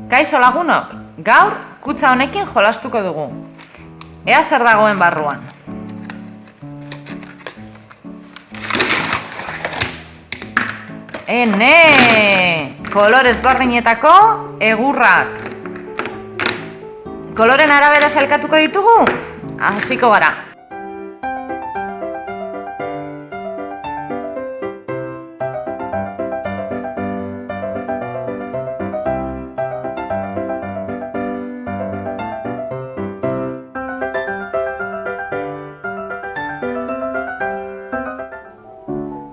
Kaixo lagunok, gaur kutxa honekin jolastuko dugu. Ea zer dagoen barruan. Ene! Kolore ezberdinetako egurrak. Koloren arabera sailkatuko ditugu? Hasiko gara.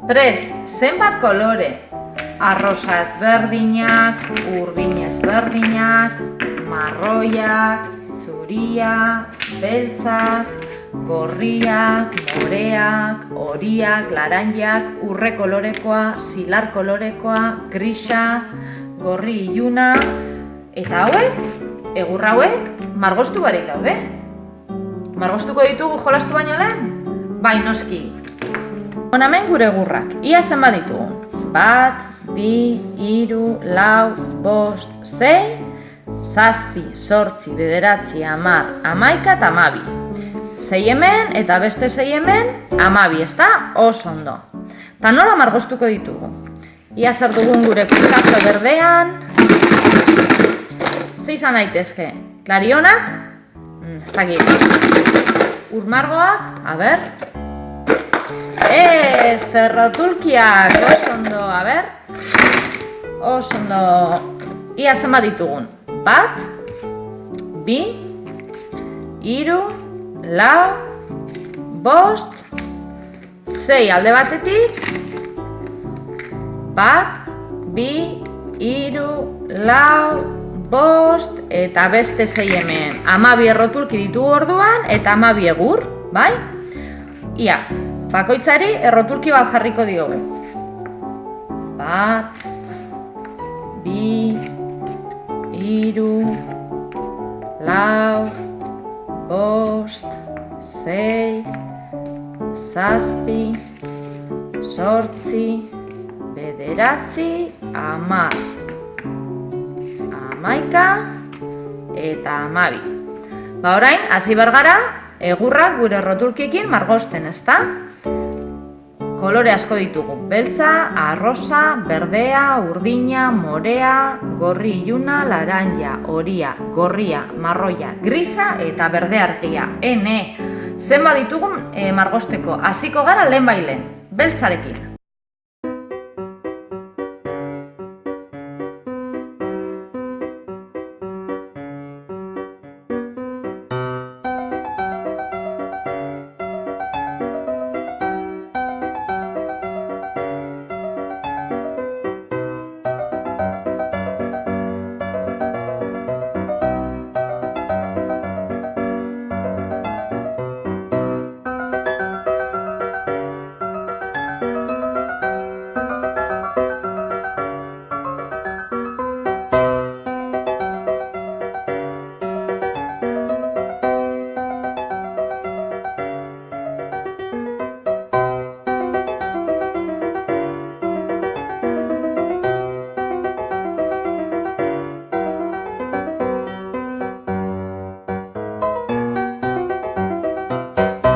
Prest, zenbat kolore? Arrosa ezberdinak, urdin ezberdinak, marroiak, zuria, beltzak, gorriak, moreak, horiak, laranjak, urre kolorekoa, zilar kolorekoa, grisa, gorri iluna, eta hauek, egur hauek, margostu barik daude. Margostuko ditugu jolastu baino lehen? Bai, noski. Hemen gure egurrak, ia zenbat ditugu? 1, 2, 3, 4, 5, 6, 7, 8, 9, 10, 11, 12 eta 12. 6 hemen eta beste 6 hemen, 12, ezta? Oso ondo. Ta nola margostuko ditugu? Ia zer dugun gure kutxatxo berdean. Ze izan daitezke? Klarionak? Ez dakit. Urmargoak? A ber. Errotulkiak, oso ondo, a ber. Oso ondo. Ia zenbat ditugun? 1, 2, 3, 4, 5, 6 alde batetik. 1, 2, 3, 4, 5 eta beste 6 hemen. 12 errotulki ditugu orduan eta 12 egur, bai? Ia, bakoitzari errotulki bat jarriko diogu. 1, 2, 3, 4, 5, 6, 7, 8, 9, 10, 11 eta 12. Ba orain, hasi bergara, egurrak gure errotulkiekin margosten, ezta? Kolore asko ditugu, beltza, arrosa, berdea, urdina, morea, gorri iluna, laranja, horia, gorria, marroia, grisa eta berde argia. Ene, zenbat ditugun margosteko, hasiko gara lehen bailen, beltzarekin.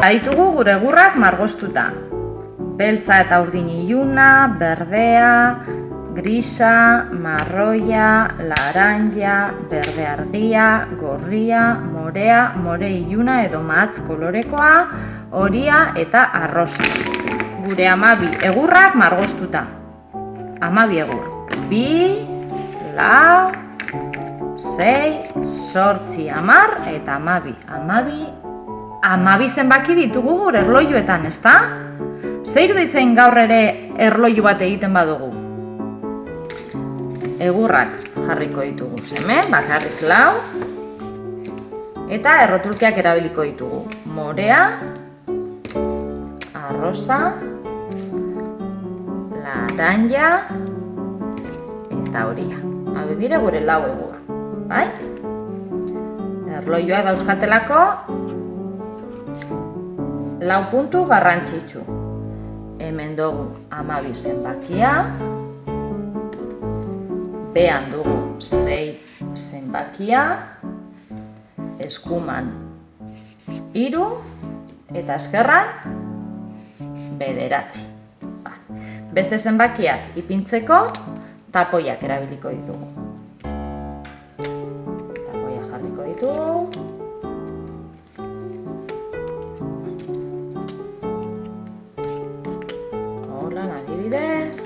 Baditugu gure egurrak margostuta. Beltza eta urdin iluna, berdea, grisa, marroia, laranja, berde argia, gorria, morea, more iluna edo mahatz kolorekoa, horia eta arrosa. Gure 12 egurrak margostuta. 12 egur. 2, 4, 6, 8, 10 eta 12. 12 zenbaki ditugu gure erlojuetan, ezta? Ze iruditzen gaur ere erloju bat egiten badugu? Egurrak jarriko ditugu hemen, bakarrik 4. Eta errotulkiak erabiliko ditugu. Morea, arrosa, laranja eta horia. Habe dire gure 4 egur, bai? Erlojuak dauzkatelako 4 puntu garrantzitsu. Hemen dugu 12 zenbakia. Bean dugu 6, zenbakia, eskuman 3 eta eskerran 9. Beste zenbakiak ipintzeko tapoiak erabiliko ditugu. Tapoiak jarriko ditugu. Holan adibidez.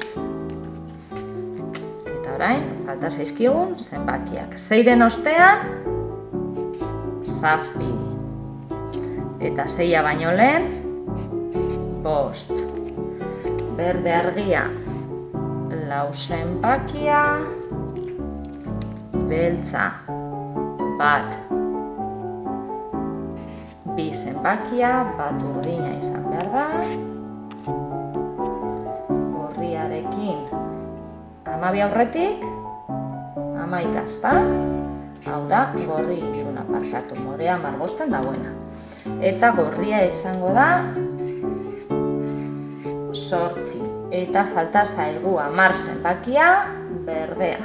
Eta orain, falta zaizkigun zenbakiak. 6-ren ostean, 7. Eta 6 baino lehen, 5. Berde argia 4 zenbakia, beltza 1, 2 zenbakia, 1 urdina izan behar da, gorriarekin 12 aurretik, 11 ezta? Hau da, gorri iluna parkatu, morea margosten dagoena. Eta gorria izango da 8. Eta falta zaigu 10 zenbakia, berdea.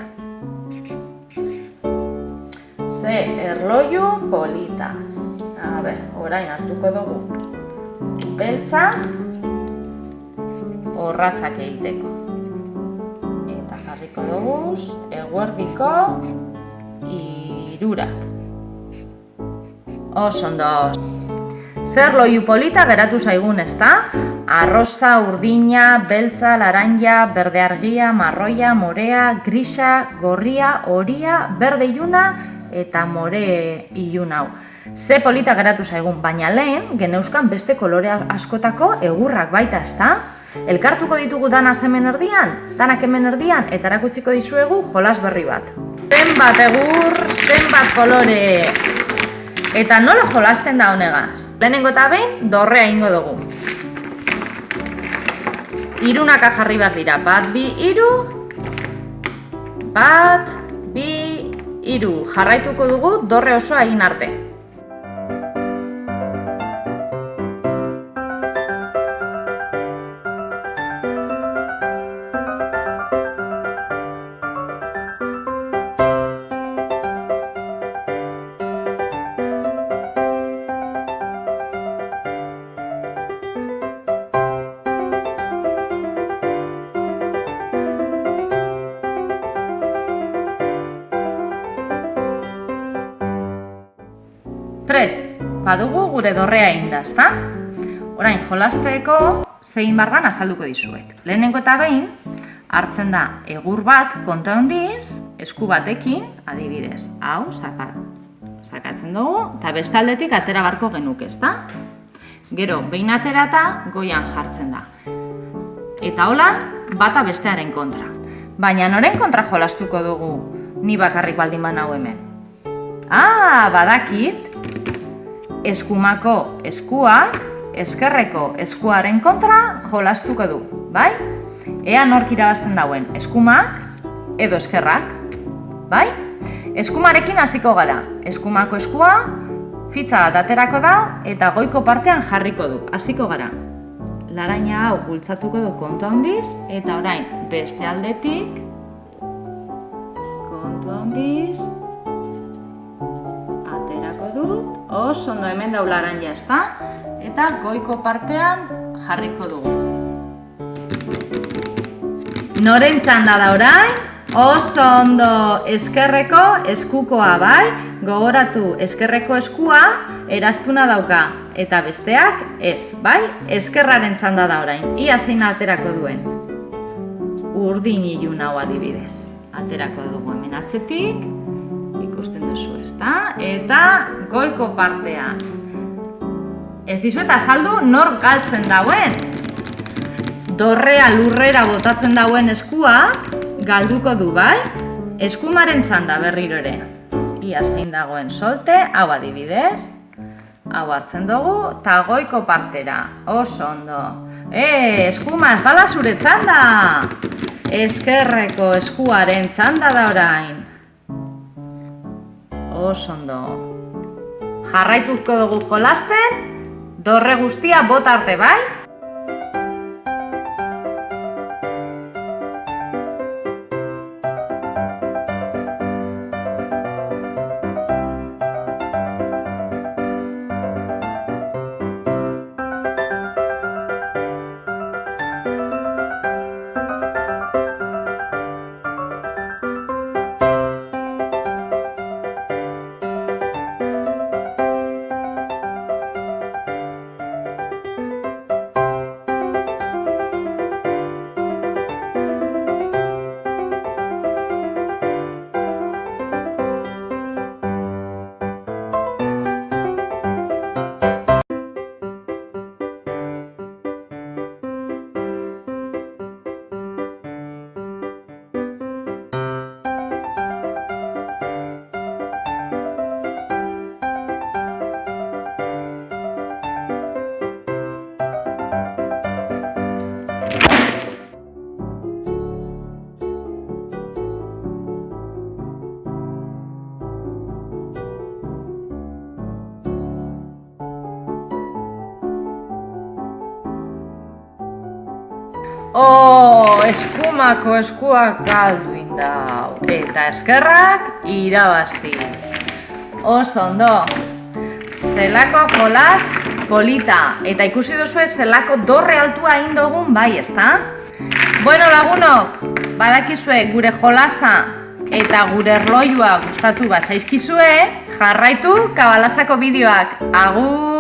Ze erloju polita. A ber, orain hartuko dugu beltza orratzak egiteko. Eta jarriko dugu eguerdiko 3. Oso ondo. Zer loiu polita geratu zaigun, ezta? Arroza, urdina, beltza, laranja, berde argia, marroia, morea, grisa, gorria, horia, berde iluna eta more ilun hau. Ze polita geratu zaigun, baina lehen geneuzkan beste kolore askotako egurrak baita, ezta? Elkartuko ditugu danak hemen erdian, eta erakutsiko dizuegu jolas berri bat. Zenbat egur, zenbat kolore! Eta nola jolasten da honegaz? Lehenengo eta behin, dorrea ingo dugu. 3 jarri behar dira, 1, 2, 3, 1, 2, 3. Jarraituko dugu dorre osoa egin arte. Prest, badugu gure dorrea egin da, ezta? Orain, jolasteko zein bardan azalduko dizuet. Lehenengo eta behin, hartzen da egur bat konta handiz, esku batekin, adibidez, hau, sakatzen dugu, eta bestaldetik atera barko genuke, ezta? Gero, behin aterata, goian jartzen da. Eta hola, bata bestearen kontra. Baina noren kontra jolastuko dugu, ni bakarrik baldin banau hemen? Badakit! Eskumako eskuak, eskerreko eskuaren kontra jolastuko du, bai? Ea nork irabazten dauen, eskumak edo eskerrak, bai? Eskumarekin hasiko gara. Eskumako eskua, fitxa bat aterako da eta goiko partean jarriko du, hasiko gara. Laraina hau bultzatuko du kontu handiz eta orain beste aldetik kontu handiz aterako dut. Oso ondo, hemen dau laranja, ezta? Eta goiko partean jarriko dugu. Noren txanda da orain? Oso ondo, eskerreko eskukoa, bai? Gogoratu, eskerreko eskua erastuna dauka. Eta besteak ez, bai? Eskerraren txanda da orain. Ia zein aterako duen. Urdin ilun hau adibidez. Aterako dugu hemen atzetik. Ikusten duzu, ezta? Eta goiko partean. Ez dizuet azaldu nor galtzen dauen. Dorrea lurrera botatzen dauen eskua galduko du, bai? Eskumaren txanda berriro ere. Ia zein dagoen solte, hau adibidez. Hau hartzen dugu, eta goiko partera. Oso ondo. Eskuma, ez dala zure txanda! Eskerreko eskuaren txanda da orain. Oso ondo. Jarraituko dugu jolasten, dorre guztia bota arte, bai? Eskumako eskuak galdu indau. Eta eskerrak irabazi. Oso ondo. Zelako jolas polita. Eta ikusi duzue zelako dorre altua egin dugun bai, ezta? Bueno, lagunok, badakizue gure jolasa eta gure erloiua gustatu bazaizkizue, jarraitu Kabalasako bideoak. Agur!